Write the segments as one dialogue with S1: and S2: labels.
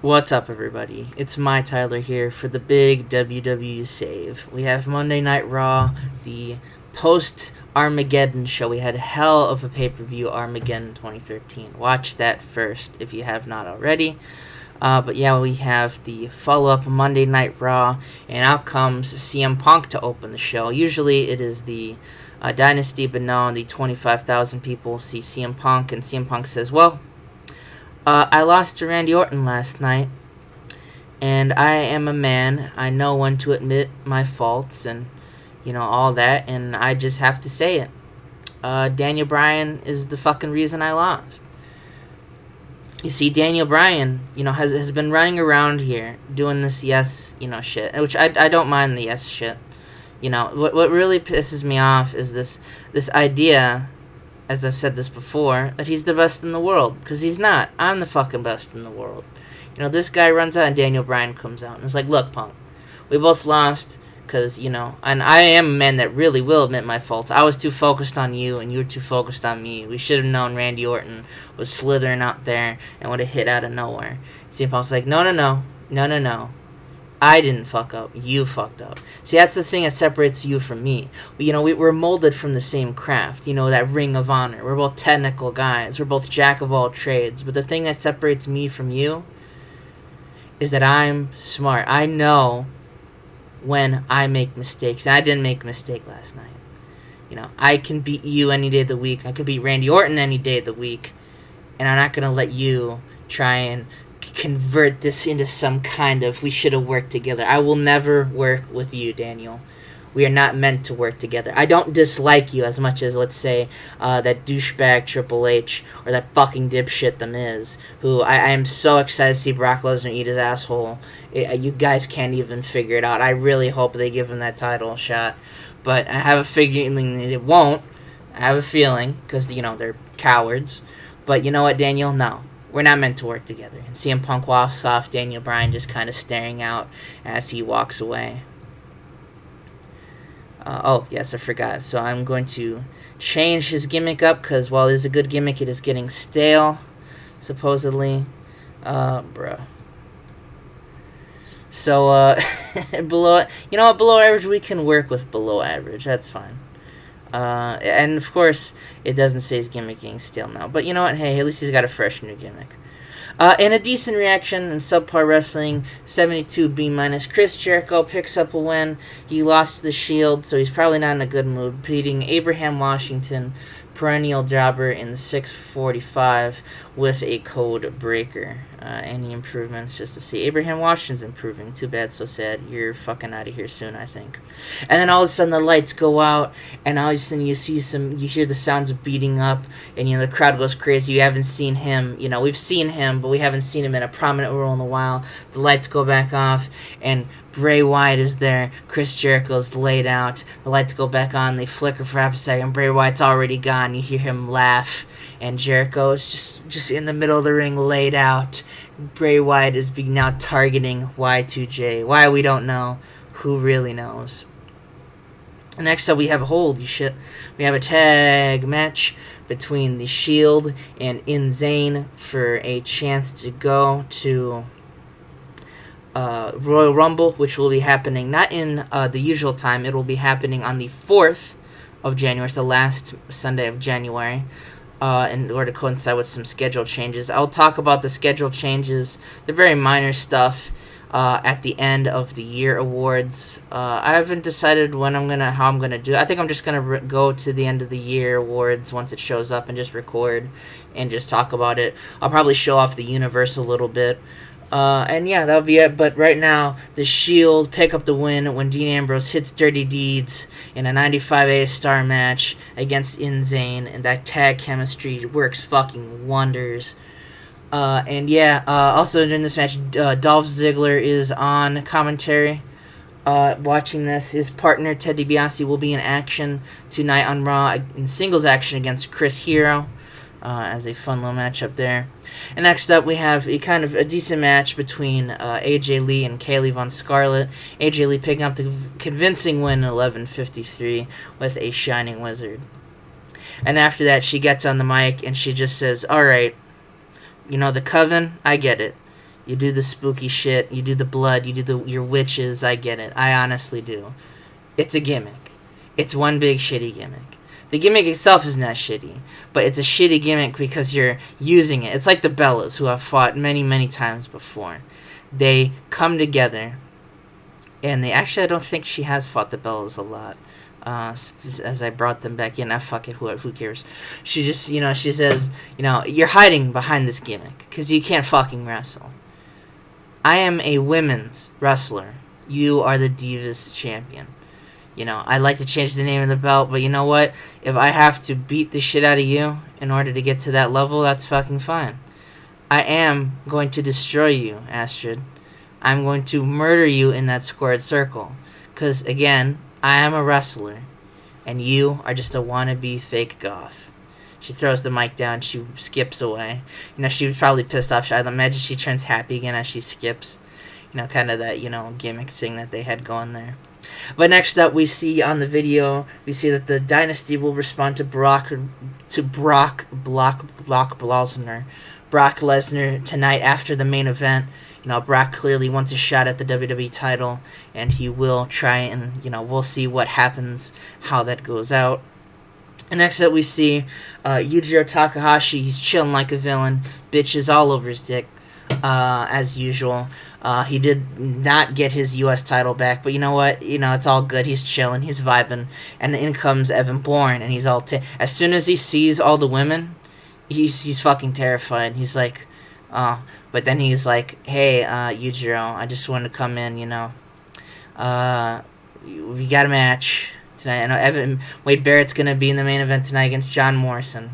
S1: What's up, everybody? It's my Tyler here for the big WWE save. We have Monday Night Raw, the post Armageddon show. We had hell of a pay per view, Armageddon 2013. Watch that first if you have not already. But yeah, we have the follow up Monday Night Raw, and out comes CM Punk to open the show. Usually it is the Dynasty, but no, the 25,000 people see CM Punk, and CM Punk says, well, I lost to Randy Orton last night, and I am a man. I know when to admit my faults and, all that, and I just have to say it. Daniel Bryan is the fucking reason I lost. You see, Daniel Bryan, has been running around here doing this yes, shit, which I don't mind the yes shit. What really pisses me off is this idea, as I've said this before, that he's the best in the world. Because he's not. I'm the fucking best in the world. This guy runs out and Daniel Bryan comes out and it's like, look, Punk, we both lost because, and I am a man that really will admit my faults. I was too focused on you and you were too focused on me. We should have known Randy Orton was slithering out there and would have hit out of nowhere. CM Punk's like, no. I didn't fuck up. You fucked up. See, that's the thing that separates you from me. We're molded from the same craft. That Ring of Honor. We're both technical guys. We're both jack of all trades. But the thing that separates me from you is that I'm smart. I know when I make mistakes. And I didn't make a mistake last night. I can beat you any day of the week. I could beat Randy Orton any day of the week. And I'm not going to let you try and convert this into some kind of we should have worked together. I will never work with you, Daniel. We are not meant to work together. I don't dislike you as much as, let's say, that douchebag Triple H or that fucking dipshit The Miz, who I am so excited to see Brock Lesnar eat his asshole. You guys can't even figure it out. I really hope they give him that title shot, but I have a feeling it won't. I have a feeling because they're cowards. But you know what, Daniel? No. We're not meant to work together. And CM Punk walks off, Daniel Bryan just kind of staring out as he walks away. Oh, yes, I forgot. So I'm going to change his gimmick up, because while it is a good gimmick, it is getting stale, supposedly. Bruh. So, below average, we can work with below average. That's fine. And of course, it doesn't say he's gimmicking stale now. But you know what? Hey, at least he's got a fresh new gimmick. And a decent reaction in Subpar Wrestling, 72 B-. Chris Jericho picks up a win. He lost to the Shield, so he's probably not in a good mood, beating Abraham Washington, perennial jobber, in 6:45 with a code breaker. Any improvements just to see? Abraham Washington's improving. Too bad, so sad. You're fucking out of here soon, I think. And then all of a sudden the lights go out, and all of a sudden you hear the sounds of beating up, and the crowd goes crazy. You haven't seen him. We've seen him, but we haven't seen him in a prominent role in a while. The lights go back off, and Bray Wyatt is there. Chris Jericho's laid out. The lights go back on. They flicker for half a second. Bray Wyatt's already gone. You hear him laugh. And Jericho is just in the middle of the ring, laid out. Bray Wyatt is now targeting Y2J. Why, we don't know. Who really knows? Next up, we have holy shit. We have a tag match between the Shield and Ingame for a chance to go to Royal Rumble, which will be happening not in the usual time. It will be happening on the 4th of January. It's the last Sunday of January. In order to coincide with some schedule changes. I'll talk about the schedule changes, the very minor stuff, at the end of the year awards. I haven't decided how I'm gonna do it. I think I'm just gonna go to the end of the year awards once it shows up and just record and just talk about it. I'll probably show off the universe a little bit. And yeah, that'll be it. But right now, the Shield pick up the win when Dean Ambrose hits Dirty Deeds in a 95A star match against Ingame, and that tag chemistry works fucking wonders. And yeah, also during this match, Dolph Ziggler is on commentary. Watching this, his partner Ted DiBiase will be in action tonight on Raw in singles action against Chris Hero. As a fun little matchup there. And next up, we have a decent match between AJ Lee and Kaylee Von Scarlett. AJ Lee picking up the convincing win 11:53 with a Shining Wizard. And after that, she gets on the mic and she just says, "All right, the Coven, I get it. You do the spooky shit. You do the blood. You do your witches. I get it. I honestly do. It's a gimmick. It's one big shitty gimmick. The gimmick itself is not shitty, but it's a shitty gimmick because you're using it. It's like the Bellas, who have fought many, many times before. They come together, and I don't think she has fought the Bellas a lot. As I brought them back in, fuck it, who cares? She just, she says, you're hiding behind this gimmick because you can't fucking wrestle. I am a women's wrestler. You are the Divas champion. I'd like to change the name of the belt, but you know what? If I have to beat the shit out of you in order to get to that level, that's fucking fine. I am going to destroy you, Astrid. I'm going to murder you in that squared circle. Because, again, I am a wrestler, and you are just a wannabe fake goth. She throws the mic down. She skips away. She was probably pissed off. I'd imagine she turns happy again as she skips. Kind of that, gimmick thing that they had going there. But next up, we see on the video, we see that the Dynasty will respond to Brock Lesnar tonight after the main event. Brock clearly wants a shot at the WWE title, and he will try and, we'll see what happens, how that goes out. And next up, we see Yujiro Takahashi. He's chilling like a villain, bitches all over his dick, as usual. He did not get his U.S. title back, but you know what? It's all good. He's chilling. He's vibing. And in comes Evan Bourne, and he's all... as soon as he sees all the women, he's fucking terrified. He's like... but then he's like, hey, Yujiro, I just wanted to come in, we got a match tonight. I know Wade Barrett's going to be in the main event tonight against John Morrison.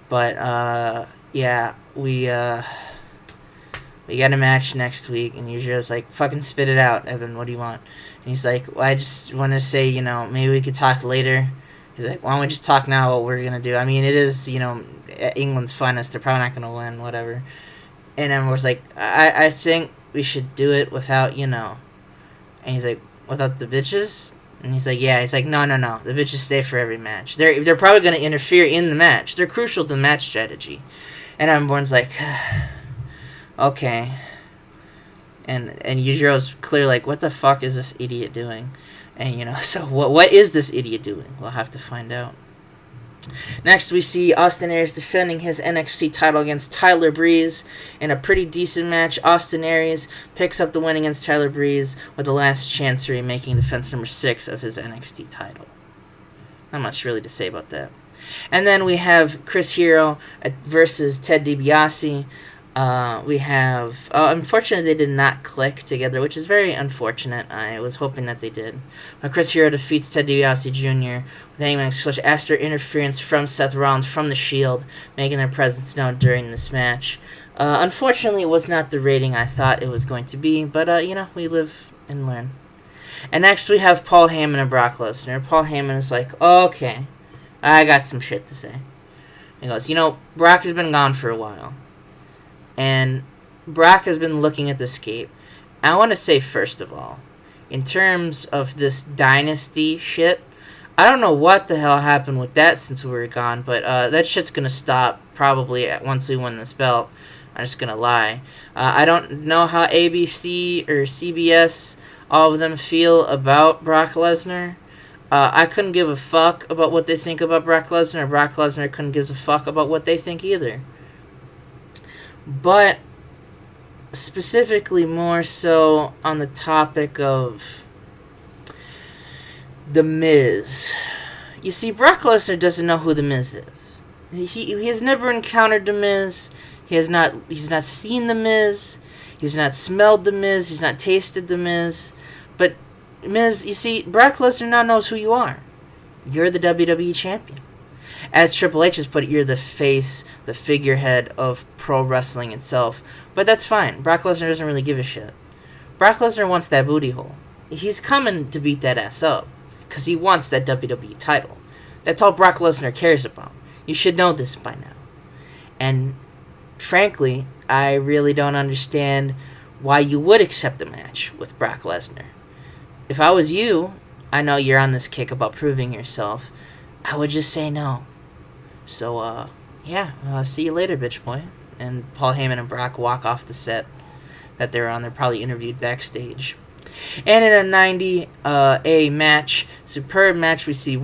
S1: But, yeah, we got a match next week, and Yujiro's like, fucking spit it out, Evan, what do you want? And he's like, well, I just want to say, maybe we could talk later. He's like, why don't we just talk now what we're going to do? I mean, it is, England's finest. They're probably not going to win, whatever. And Emmer's like, I think we should do it without, And he's like, without the bitches? And he's like, yeah. He's like, no. The bitches stay for every match. They're probably going to interfere in the match. They're crucial to the match strategy. And Emmer's like... okay. And Yujiro's clearly like, what the fuck is this idiot doing? And, so what is this idiot doing? We'll have to find out. Next, we see Austin Aries defending his NXT title against Tyler Breeze in a pretty decent match. Austin Aries picks up the win against Tyler Breeze with the last chancery, making defense number 6 of his NXT title. Not much really to say about that. And then we have Chris Hero versus Ted DiBiase. We have... unfortunately, they did not click together, which is very unfortunate. I was hoping that they did. But Chris Hero defeats Ted DiBiase Jr. with Hangman's Clutch after interference from Seth Rollins from the Shield, making their presence known during this match. Unfortunately, it was not the rating I thought it was going to be, but, we live and learn. And next, we have Paul Heyman and Brock Lesnar. Paul Heyman is like, okay, I got some shit to say. He goes, Brock has been gone for a while. And Brock has been looking at the scape. I want to say, first of all, in terms of this Dynasty shit, I don't know what the hell happened with that since we were gone, but that shit's going to stop probably once we win this belt. I'm just going to lie. I don't know how ABC or CBS, all of them feel about Brock Lesnar. I couldn't give a fuck about what they think about Brock Lesnar. Brock Lesnar couldn't give a fuck about what they think either. But specifically more so on the topic of The Miz. You see, Brock Lesnar doesn't know who The Miz is. He has never encountered The Miz. He's not seen The Miz. He's not smelled The Miz. He's not tasted The Miz. But Miz, you see, Brock Lesnar now knows who you are. You're the WWE champion. As Triple H has put it, you're the face, the figurehead of pro wrestling itself. But that's fine. Brock Lesnar doesn't really give a shit. Brock Lesnar wants that booty hole. He's coming to beat that ass up. Because he wants that WWE title. That's all Brock Lesnar cares about. You should know this by now. And frankly, I really don't understand why you would accept a match with Brock Lesnar. If I was you, I know you're on this kick about proving yourself, I would just say no. So, see you later, bitch boy. And Paul Heyman and Brock walk off the set. that they're on. They're probably interviewed backstage. And in a 90A match, superb match, we see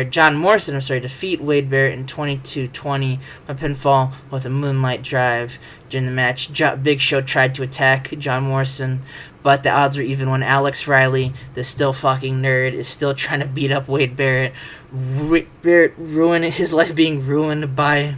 S1: John Morrison, defeat Wade Barrett in 22-20 by pinfall with a moonlight drive. During the match, Big Show tried to attack John Morrison, but the odds were even when Alex Riley, the still fucking nerd, is still trying to beat up Wade Barrett. His life being ruined by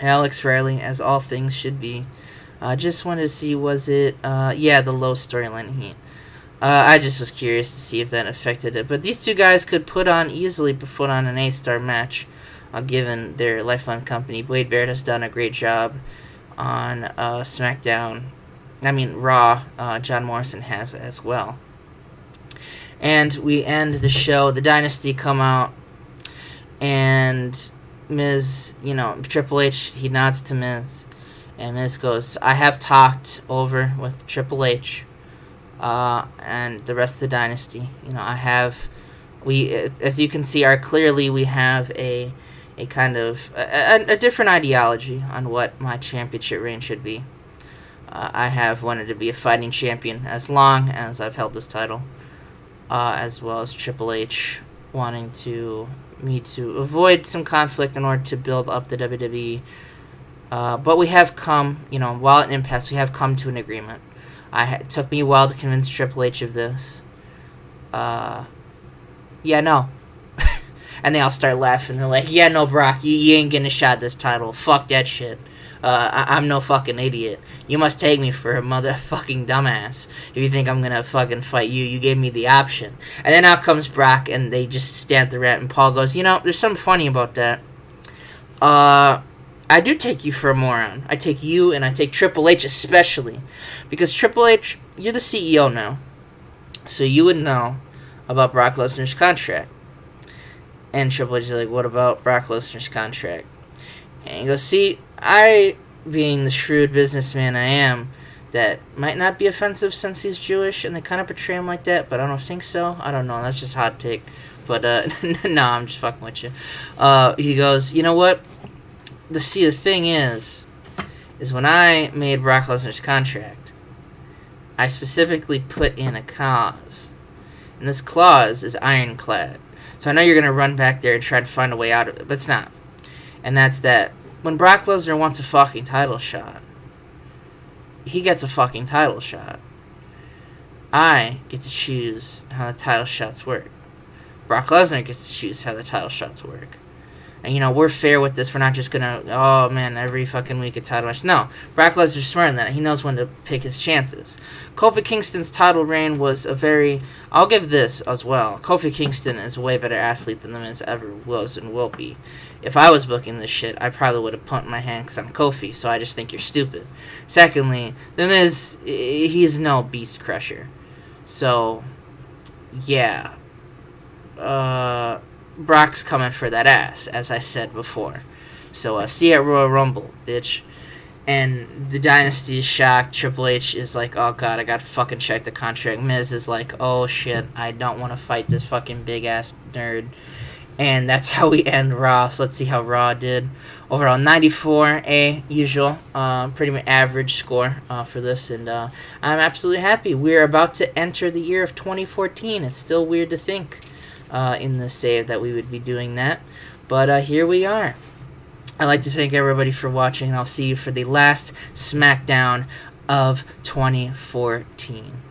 S1: Alex Riley, as all things should be. Just wanted to see, was it, the low storyline heat. I just was curious to see if that affected it. But these two guys could easily put on an A-star match, given their lifelong company. Wade Barrett has done a great job on SmackDown. Raw. John Morrison has as well. And we end the show. The Dynasty come out, and Miz, Triple H, he nods to Miz. And Miz goes, I have talked over with Triple H and the rest of the Dynasty. As you can see, we have a kind of a different ideology on what my championship reign should be. I have wanted to be a fighting champion as long as I've held this title, as well as Triple H wanting me to avoid some conflict in order to build up the WWE. But we have come, while at impasse, we have come to an agreement. It took me a while to convince Triple H of this. No. And they all start laughing. They're like, yeah, no, Brock, you ain't getting a shot at this title. Fuck that shit. I'm no fucking idiot. You must take me for a motherfucking dumbass. If you think I'm gonna fucking fight you, you gave me the option. And then out comes Brock, and they just stamp the rat, and Paul goes, there's something funny about that. I do take you for a moron. I take you, and I take Triple H especially. Because Triple H, you're the CEO now. So you would know about Brock Lesnar's contract. And Triple H is like, what about Brock Lesnar's contract? And he goes, see, I, being the shrewd businessman I am, that might not be offensive since he's Jewish, and they kind of portray him like that, but I don't think so. I don't know, that's just a hot take. But, no, I'm just fucking with you. He goes, you know what? The thing is when I made Brock Lesnar's contract, I specifically put in a clause. And this clause is ironclad. So I know you're going to run back there and try to find a way out of it, but it's not. And that's that when Brock Lesnar wants a fucking title shot, he gets a fucking title shot. I get to choose how the title shots work. Brock Lesnar gets to choose how the title shots work. And, we're fair with this. We're not just going to, every fucking week a title match. No, Brock Lesnar's smarter than that. He knows when to pick his chances. Kofi Kingston's title reign was I'll give this as well. Kofi Kingston is a way better athlete than The Miz ever was and will be. If I was booking this shit, I probably would have pumped my hand because I'm Kofi, so I just think you're stupid. Secondly, The Miz, he's no beast crusher. So, yeah. Brock's coming for that ass, as I said before. So, see you at Royal Rumble, bitch. And the Dynasty is shocked. Triple H is like, oh god, I gotta fucking check the contract. Miz is like, oh shit, I don't want to fight this fucking big-ass nerd. And that's how we end Raw. So let's see how Raw did. Overall, 94, usual. Pretty much average score for this. And I'm absolutely happy. We're about to enter the year of 2014. It's still weird to think in the save that we would be doing that. But here we are. I'd like to thank everybody for watching. And I'll see you for the last SmackDown of 2014.